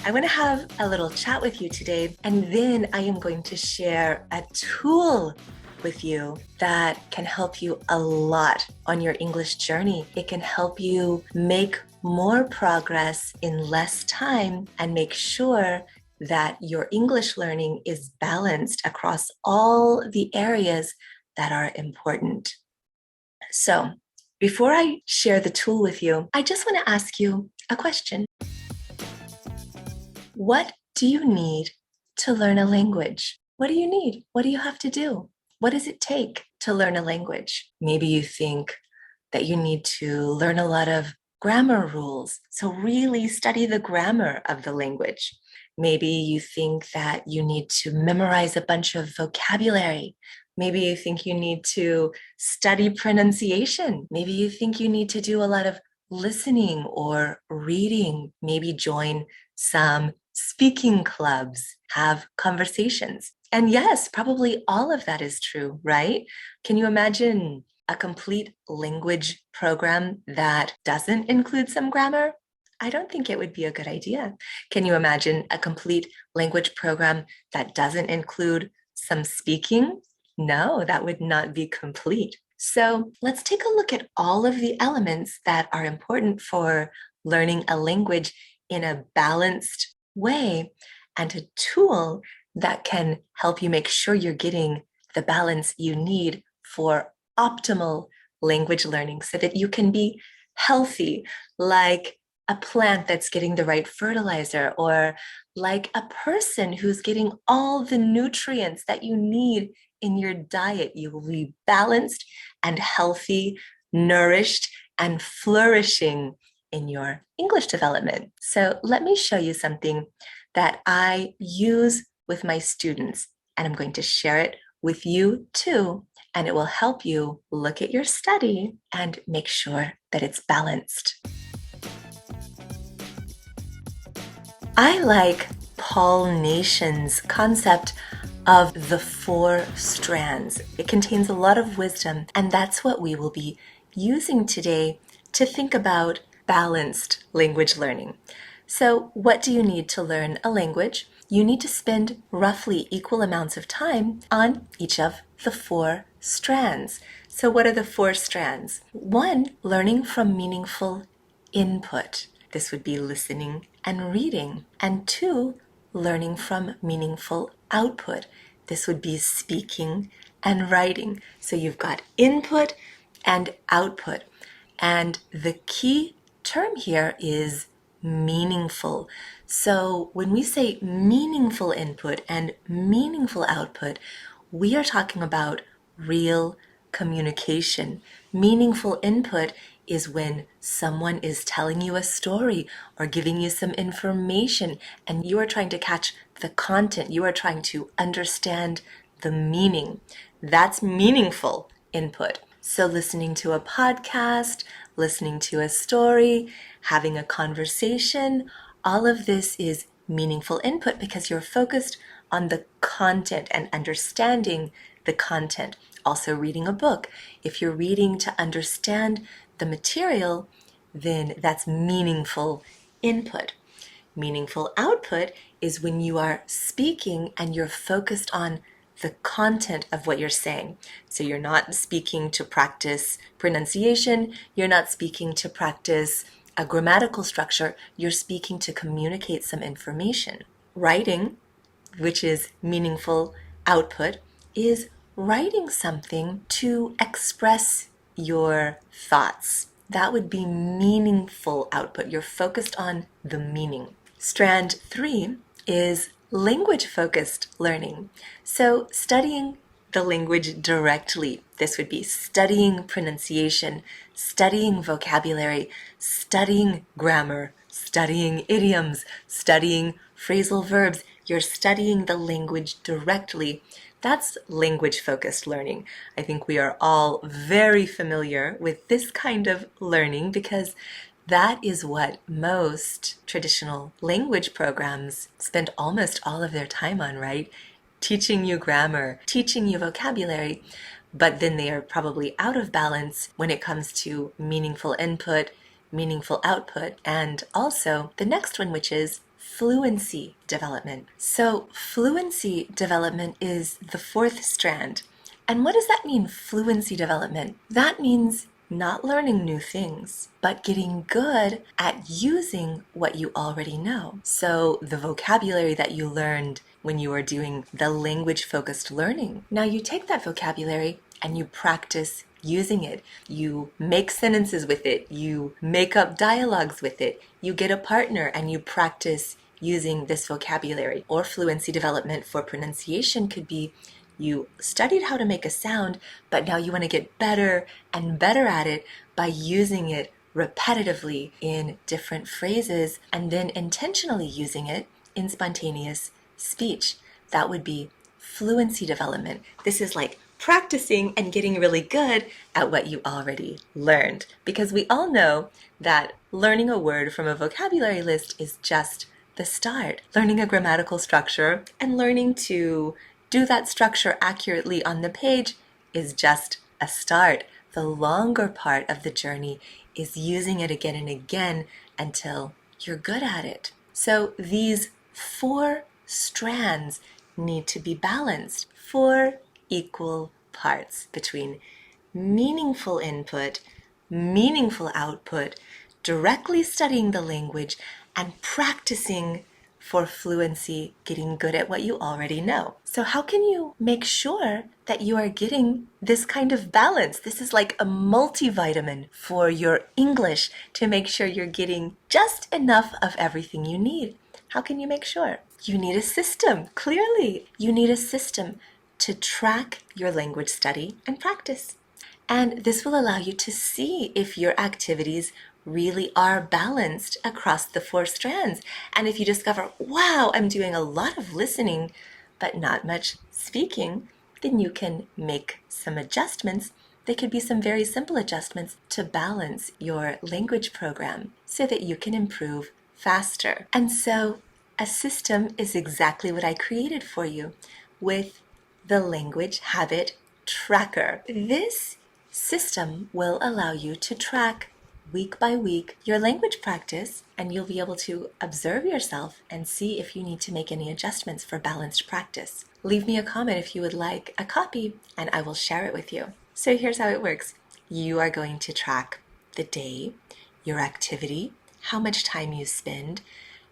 I want to have a little chat with you today, and then I am going to share a tool with you that can help you a lot on your English journey. It can help you make more progress in less time and make sure that your English learning is balanced across all the areas that are important. So, before I share the tool with you, I just want to ask you a question. What do you need to learn a language? What do you need? What do you have to do? What does it take to learn a language? Maybe you think that you need to learn a lot of grammar rules, so really study the grammar of the language. Maybe you think that you need to memorize a bunch of vocabulary. Maybe you think you need to study pronunciation. Maybe you think you need to do a lot of listening or reading. Maybe join some speaking clubs, have conversations. And yes, probably all of that is true, right? Can you imagine a complete language program that doesn't include some grammar? I don't think it would be a good idea. Can you imagine a complete language program that doesn't include some speaking? No, that would not be complete. So let's take a look at all of the elements that are important for learning a language in a balanced way, and a tool that can help you make sure you're getting the balance you need for optimal language learning so that you can be healthy, like a plant that's getting the right fertilizer, or like a person who's getting all the nutrients that you need in your diet. You will be balanced and healthy, nourished, and flourishing in your English development. So let me show you something that I use with my students, and I'm going to share it with you too, and it will help you look at your study and make sure that it's balanced. I like Paul Nation's concept of the four strands. It contains a lot of wisdom, and that's what we will be using today to think about balanced language learning. So, what do you need to learn a language? You need to spend roughly equal amounts of time on each of the four strands. So, what are the four strands? One, learning from meaningful input. This would be listening and reading. And two, learning from meaningful output. This would be speaking and writing. So you've got input and output. And the key term here is meaningful. So when we say meaningful input and meaningful output, we are talking about real communication. Meaningful input is when someone is telling you a story or giving you some information and you are trying to catch the content, you are trying to understand the meaning. That's meaningful input. So listening to a podcast, listening to a story, having a conversation, all of this is meaningful input because you're focused on the content and understanding the content. Also reading a book. If you're reading to understand the material, then that's meaningful input. Meaningful output is when you are speaking and you're focused on the content of what you're saying. So you're not speaking to practice pronunciation, you're not speaking to practice a grammatical structure, you're speaking to communicate some information. Writing, which is meaningful output, is writing something to express your thoughts. That would be meaningful output. You're focused on the meaning. Strand 3 is language-focused learning. So studying the language directly. This would be studying pronunciation, studying vocabulary, studying grammar, studying idioms, studying phrasal verbs. You're studying the language directly. That's language-focused learning. I think we are all very familiar with this kind of learning because that is what most traditional language programs spend almost all of their time on, right? Teaching you grammar, teaching you vocabulary, but then they are probably out of balance when it comes to meaningful input, meaningful output, and also the next one, which is fluency development. So fluency development is the fourth strand. And what does that mean, fluency development? That means not learning new things, but getting good at using what you already know. So the vocabulary that you learned when you were doing the language-focused learning, now you take that vocabulary and you practice using it. You make sentences with it. You make up dialogues with it. You get a partner and you practice using this vocabulary. Or fluency development for pronunciation could be you studied how to make a sound, but now you want to get better and better at it by using it repetitively in different phrases and then intentionally using it in spontaneous speech. That would be fluency development. This is like practicing and getting really good at what you already learned. Because we all know that learning a word from a vocabulary list is just the start. Learning a grammatical structure and learning to do that structure accurately on the page is just a start. The longer part of the journey is using it again and again until you're good at it. So these four strands need to be balanced. Four equal parts between meaningful input, meaningful output, directly studying the language, and practicing for fluency, getting good at what you already know. So how can you make sure that you are getting this kind of balance? This is like a multivitamin for your English to make sure you're getting just enough of everything you need. How can you make sure? You need a system, clearly. You need a system to track your language study and practice. And this will allow you to see if your activities really are balanced across the four strands. And if you discover, wow, I'm doing a lot of listening, but not much speaking, then you can make some adjustments. They could be some very simple adjustments to balance your language program so that you can improve faster. And so a system is exactly what I created for you with the Language Habit Tracker. This system will allow you to track week by week your language practice, and you'll be able to observe yourself and see if you need to make any adjustments for balanced practice. Leave me a comment if you would like a copy, and I will share it with you. So here's how it works. You are going to track the day, your activity, how much time you spend,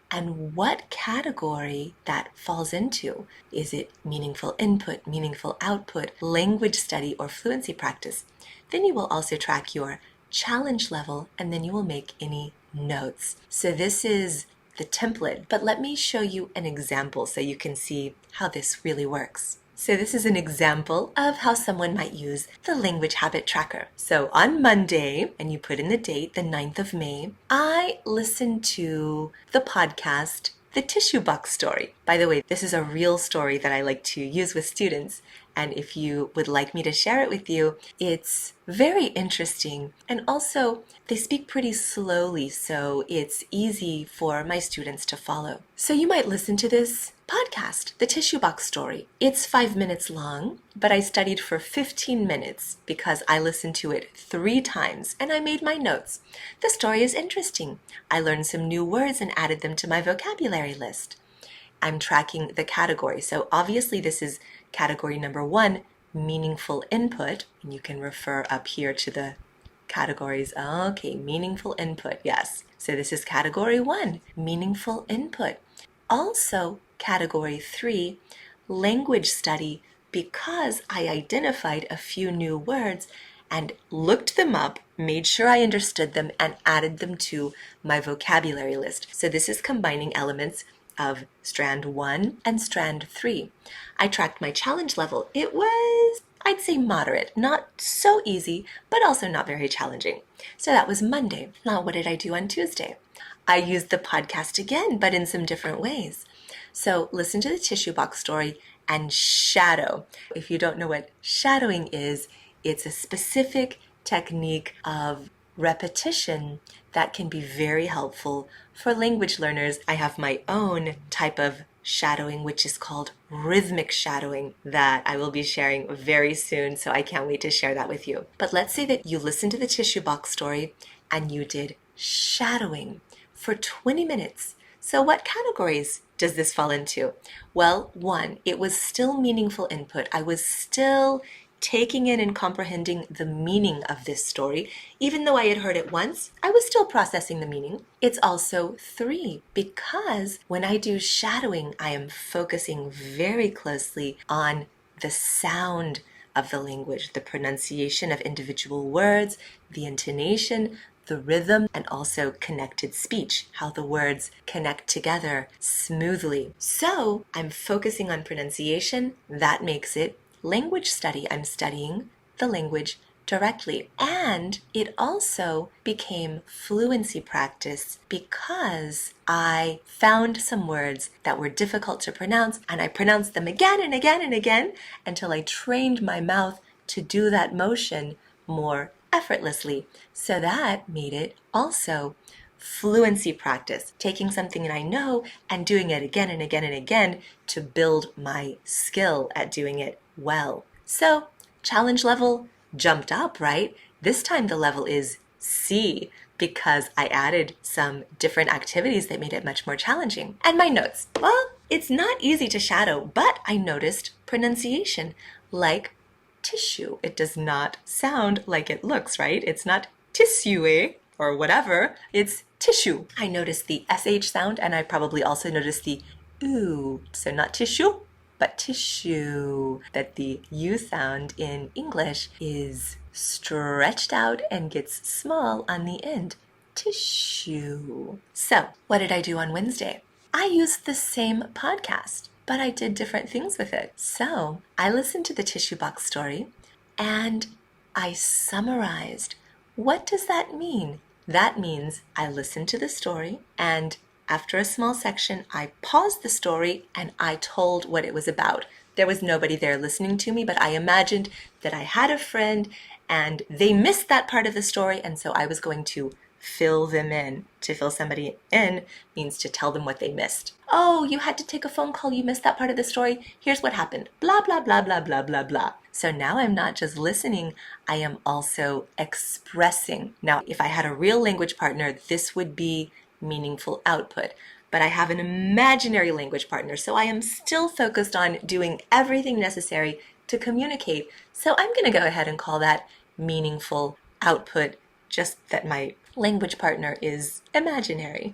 and what category that falls into. Is it meaningful input, meaningful output, language study, or fluency practice? Then you will also track your challenge level, and then you will make any notes. So this is the template, but let me show you an example so you can see how this really works. So this is an example of how someone might use the Language Habit Tracker. So on Monday, and you put in the date, the 9th of May, I listened to the podcast, The Tissue Box Story. By the way, this is a real story that I like to use with students. And if you would like me to share it with you, it's very interesting. And also, they speak pretty slowly, so it's easy for my students to follow. So you might listen to this podcast, The Tissue Box Story. It's 5 minutes long, but I studied for 15 minutes because I listened to it 3 times and I made my notes. The story is interesting. I learned some new words and added them to my vocabulary list. I'm tracking the category. So obviously this is category number 1, meaningful input. And you can refer up here to the categories. Okay, meaningful input, yes. So this is category 1, meaningful input. Also category 3, language study, because I identified a few new words and looked them up, made sure I understood them, and added them to my vocabulary list. So this is combining elements of strand 1 and strand 3. I tracked my challenge level. It was, I'd say, moderate, not so easy, but also not very challenging. So that was Monday. Now, what did I do on Tuesday? I used the podcast again, but in some different ways. So listen to the Tissue Box Story and shadow. If you don't know what shadowing is, it's a specific technique of repetition that can be very helpful for language learners. I have my own type of shadowing, which is called rhythmic shadowing, that I will be sharing very soon, so I can't wait to share that with you. But let's say that you listened to the Tissue Box Story and you did shadowing for 20 minutes. So what categories does this fall into? Well, one, it was still meaningful input. I was still taking in and comprehending the meaning of this story. Even though I had heard it once, I was still processing the meaning. It's also three, because when I do shadowing, I am focusing very closely on the sound of the language, the pronunciation of individual words, the intonation, the rhythm, and also connected speech, how the words connect together smoothly. So I'm focusing on pronunciation. That makes it language study. I'm studying the language directly. And it also became fluency practice because I found some words that were difficult to pronounce, and I pronounced them again and again and again until I trained my mouth to do that motion more effortlessly. So that made it also fluency practice, taking something that I know and doing it again and again and again to build my skill at doing it well. So challenge level jumped up, right? This time the level is C because I added some different activities that made it much more challenging. And my notes, well, it's not easy to shadow, but I noticed pronunciation like tissue. It does not sound like it looks, right? It's not tissue or whatever. It's tissue. I noticed the SH sound, and I probably also noticed the ooh. So not tissue, but tissue. That the U sound in English is stretched out and gets small on the end. Tissue. So what did I do on Wednesday? I used the same podcast, but I did different things with it. So I listened to the tissue box story and I summarized. What does that mean? That means I listened to the story, and after a small section, I paused the story and I told what it was about. There was nobody there listening to me, but I imagined that I had a friend and they missed that part of the story, and so I was going to fill them in. To fill somebody in means to tell them what they missed. Oh, you had to take a phone call, you missed that part of the story. Here's what happened. Blah, blah, blah, blah, blah, blah, blah. So now I'm not just listening, I am also expressing. Now, if I had a real language partner, this would be meaningful output. But I have an imaginary language partner, so I am still focused on doing everything necessary to communicate. So I'm going to go ahead and call that meaningful output, just that my language partner is imaginary.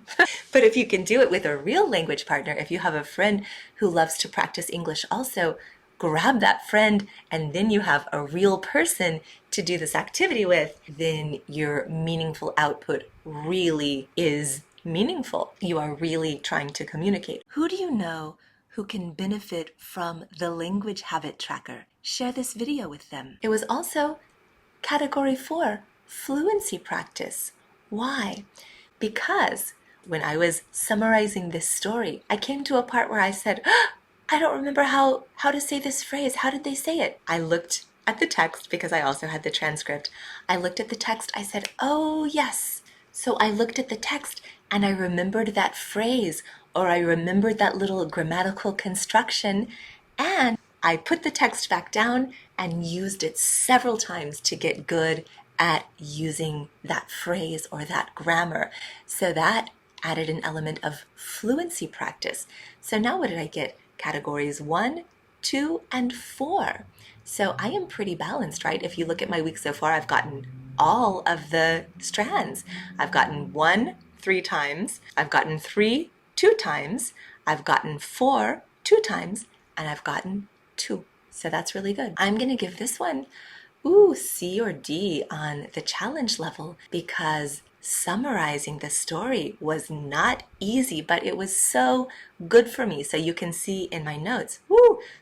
But if you can do it with a real language partner, if you have a friend who loves to practice English also, grab that friend and then you have a real person to do this activity with, then your meaningful output really is meaningful. You are really trying to communicate. Who do you know who can benefit from the language habit tracker? Share this video with them. It was also category 4, fluency practice. Why? Because when I was summarizing this story, I came to a part where I said, I don't remember how to say this phrase. How did they say it? I looked at the text because I also had the transcript. I looked at the text. I said, oh, yes. So I looked at the text and I remembered that phrase, or I remembered that little grammatical construction, and I put the text back down and used it several times to get good at using that phrase or that grammar. So that added an element of fluency practice. So now what did I get? Categories 1, 2, and 4. So I am pretty balanced, right? If you look at my week so far, I've gotten all of the strands. I've gotten 1 3 times, I've gotten 3 2 times, I've gotten 4 2 times, and I've gotten 2. So that's really good. I'm going to give this one, C or D on the challenge level, because summarizing the story was not easy, but it was so good for me. So you can see in my notes,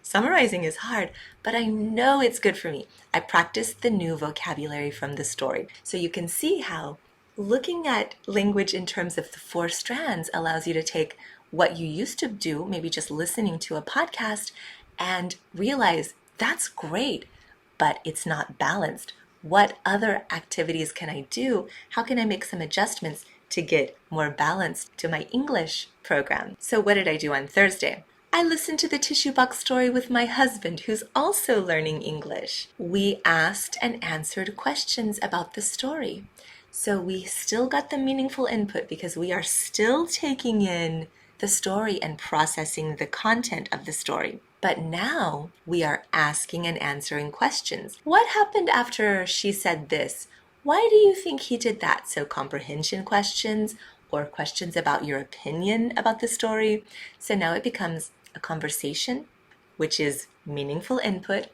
summarizing is hard, but I know it's good for me. I practiced the new vocabulary from the story. So you can see how looking at language in terms of the 4 strands allows you to take what you used to do, maybe just listening to a podcast, and realize that's great, but it's not balanced. What other activities can I do? How can I make some adjustments to get more balanced to my English program? So what did I do on Thursday? I listened to the tissue box story with my husband, who's also learning English. We asked and answered questions about the story. So we still got the meaningful input because we are still taking in the story and processing the content of the story. But now we are asking and answering questions. What happened after she said this? Why do you think he did that? So comprehension questions or questions about your opinion about the story. So now it becomes a conversation, which is meaningful input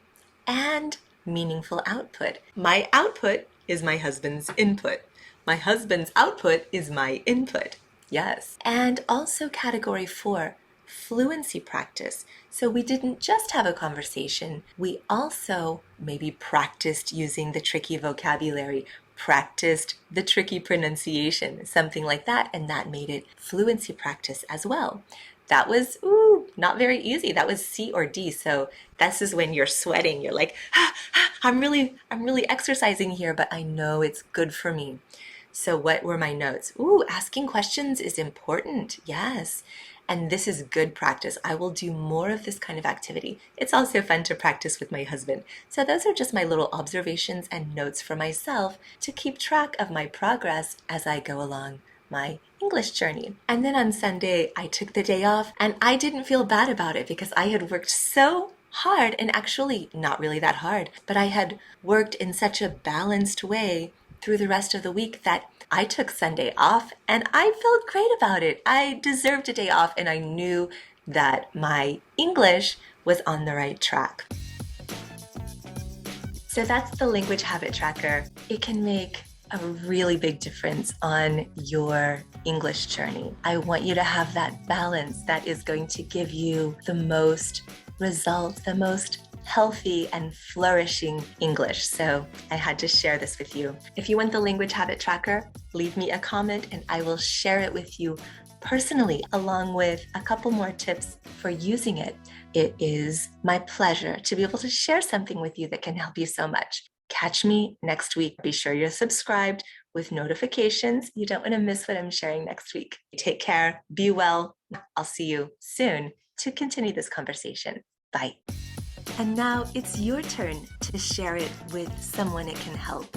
and meaningful output. My output is my husband's input. My husband's output is my input. Yes. And also category 4, fluency practice. So we didn't just have a conversation, we also maybe practiced using the tricky vocabulary, practiced the tricky pronunciation, something like that, and that made it fluency practice as well. That was not very easy. That was C or D. So this is when you're sweating. You're like, I'm really exercising here, but I know it's good for me. So what were my notes? Asking questions is important. Yes. And this is good practice. I will do more of this kind of activity. It's also fun to practice with my husband. So those are just my little observations and notes for myself to keep track of my progress as I go along my English journey. And then on Sunday, I took the day off and I didn't feel bad about it because I had worked so hard, and actually not really that hard, but I had worked in such a balanced way through the rest of the week that I took Sunday off and I felt great about it. I deserved a day off and I knew that my English was on the right track. So that's the language habit tracker. It can make a really big difference on your English journey. I want you to have that balance that is going to give you the most results, the most healthy and flourishing English. So I had to share this with you. If you want the language habit tracker, leave me a comment and I will share it with you personally, along with a couple more tips for using it. It is my pleasure to be able to share something with you that can help you so much. Catch me next week. Be sure you're subscribed with notifications. You don't want to miss what I'm sharing next week. Take care. Be well. I'll see you soon to continue this conversation. Bye. And now it's your turn to share it with someone it can help.